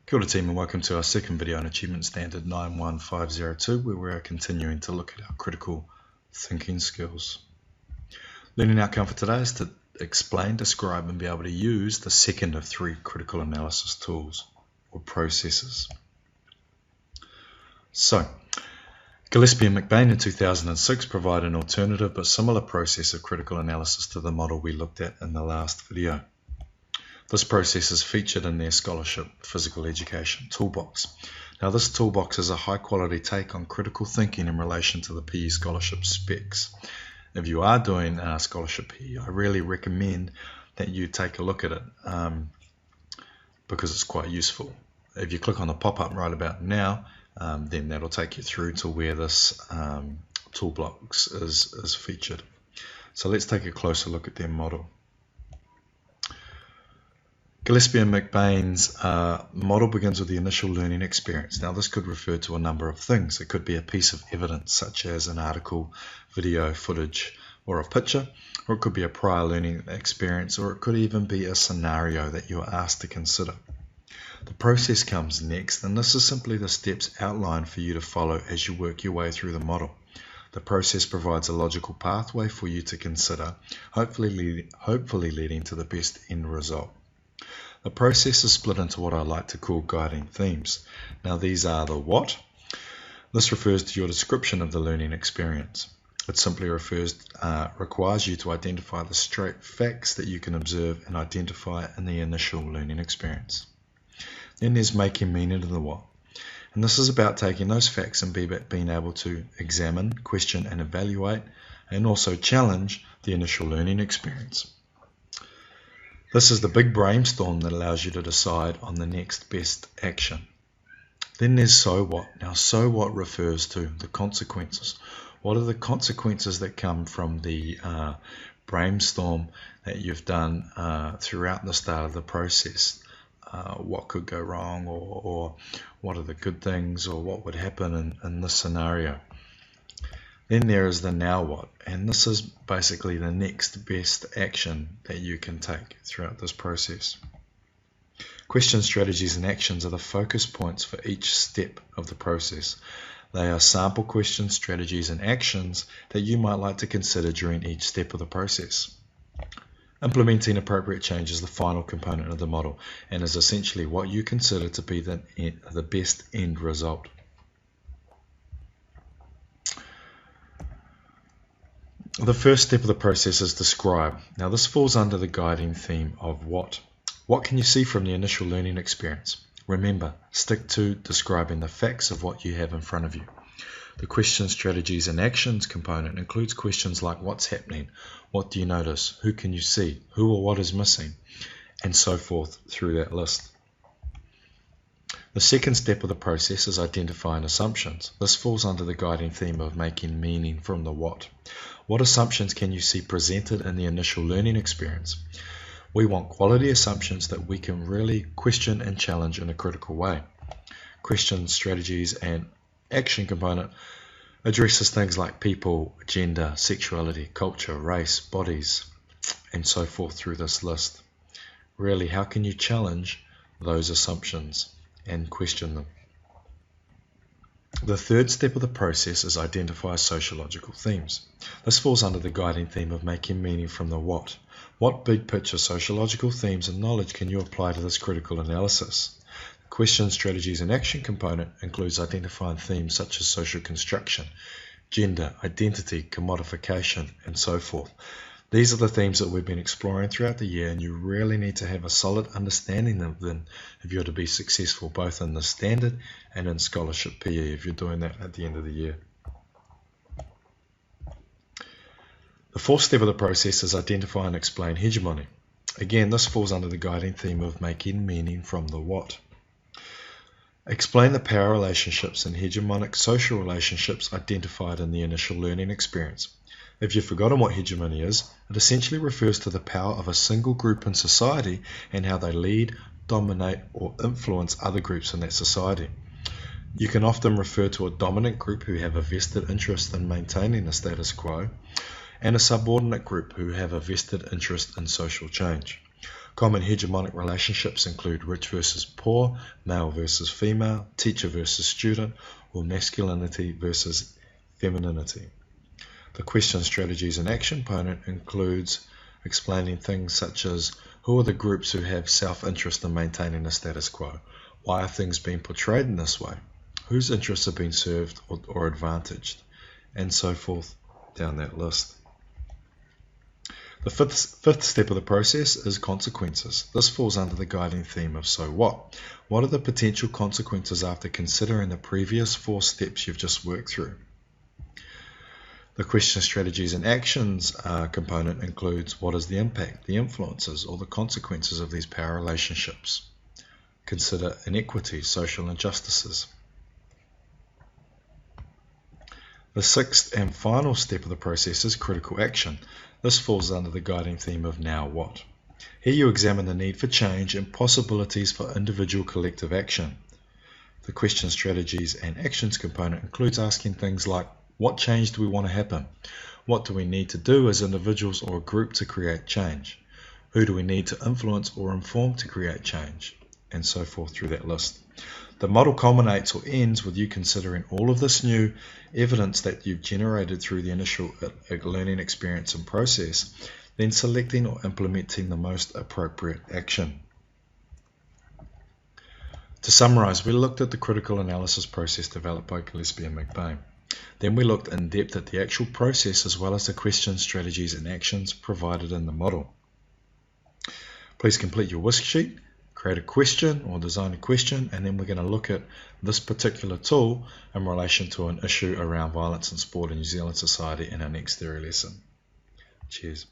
Kia ora team, and welcome to our second video on Achievement Standard 91502, where we are continuing to look at our critical thinking skills. Learning outcome for today is to explain, describe and be able to use the second of three critical analysis tools or processes. So, Gillespie and McBain in 2006 provide an alternative but similar process of critical analysis to the model we looked at in the last video. This process is featured in their scholarship physical education toolbox. Now this toolbox is a high quality take on critical thinking in relation to the PE scholarship specs. If you are doing scholarship PE, I really recommend that you take a look at it because it's quite useful. If you click on the pop-up right about now, then that'll take you through to where this toolbox is featured. So let's take a closer look at their model. Gillespie and McBain's model begins with the initial learning experience. Now this could refer to a number of things. It could be a piece of evidence such as an article, video, footage or a picture, or it could be a prior learning experience, or it could even be a scenario that you are asked to consider. The process comes next, and this is simply the steps outlined for you to follow as you work your way through the model. The process provides a logical pathway for you to consider, hopefully leading to the best end result. The process is split into what I like to call guiding themes. Now these are the what. This refers to your description of the learning experience. It simply requires you to identify the straight facts that you can observe and identify in the initial learning experience. Then there's making meaning of the what. And this is about taking those facts and being able to examine, question and evaluate, and also challenge the initial learning experience. This is the big brainstorm that allows you to decide on the next best action. Then there's so what. Now so what refers to the consequences. What are the consequences that come from the brainstorm that you've done throughout the start of the process? What could go wrong, or what are the good things, or what would happen in this scenario? Then there is the now what, and this is basically the next best action that you can take throughout this process. Questions, strategies and actions are the focus points for each step of the process. They are sample questions, strategies and actions that you might like to consider during each step of the process. Implementing appropriate change is the final component of the model and is essentially what you consider to be the best end result. The first step of the process is describe. Now this falls under the guiding theme of what. What can you see from the initial learning experience? Remember, stick to describing the facts of what you have in front of you. The questions, strategies and actions component includes questions like what's happening, what do you notice, who can you see, who or what is missing, and so forth through that list. The second step of the process is identifying assumptions. This falls under the guiding theme of making meaning from the what. What assumptions can you see presented in the initial learning experience? We want quality assumptions that we can really question and challenge in a critical way. Questions, strategies and action component addresses things like people, gender, sexuality, culture, race, bodies, and so forth through this list. Really, how can you challenge those assumptions and question them? The third step of the process is identify sociological themes. This falls under the guiding theme of making meaning from the what. What big picture sociological themes and knowledge can you apply to this critical analysis? The question, strategies and action component includes identifying themes such as social construction, gender, identity, commodification, and so forth. These are the themes that we've been exploring throughout the year, and you really need to have a solid understanding of them if you're to be successful both in the standard and in scholarship PE if you're doing that at the end of the year. The fourth step of the process is identify and explain hegemony. Again, this falls under the guiding theme of making meaning from the what. Explain the power relationships and hegemonic social relationships identified in the initial learning experience. If you've forgotten what hegemony is, it essentially refers to the power of a single group in society and how they lead, dominate, or influence other groups in that society. You can often refer to a dominant group who have a vested interest in maintaining the status quo, and a subordinate group who have a vested interest in social change. Common hegemonic relationships include rich versus poor, male versus female, teacher versus student, or masculinity versus femininity. The question, strategies, and action component includes explaining things such as who are the groups who have self-interest in maintaining the status quo? Why are things being portrayed in this way? Whose interests are being served or advantaged? And so forth down that list. The fifth step of the process is consequences. This falls under the guiding theme of so what? What are the potential consequences after considering the previous 4 steps you've just worked through? The question, strategies, and actions component includes what is the impact, the influences, or the consequences of these power relationships. Consider inequities, social injustices. The 6th and final step of the process is critical action. This falls under the guiding theme of now what. Here you examine the need for change and possibilities for individual collective action. The question, strategies, and actions component includes asking things like, what change do we want to happen? What do we need to do as individuals or a group to create change? Who do we need to influence or inform to create change? And so forth through that list. The model culminates or ends with you considering all of this new evidence that you've generated through the initial learning experience and process, then selecting or implementing the most appropriate action. To summarize, we looked at the critical analysis process developed by Gillespie and McBain. Then we looked in depth at the actual process as well as the questions, strategies, and actions provided in the model. Please complete your worksheet, create a question or design a question, and then we're going to look at this particular tool in relation to an issue around violence in sport in New Zealand society in our next theory lesson. Cheers.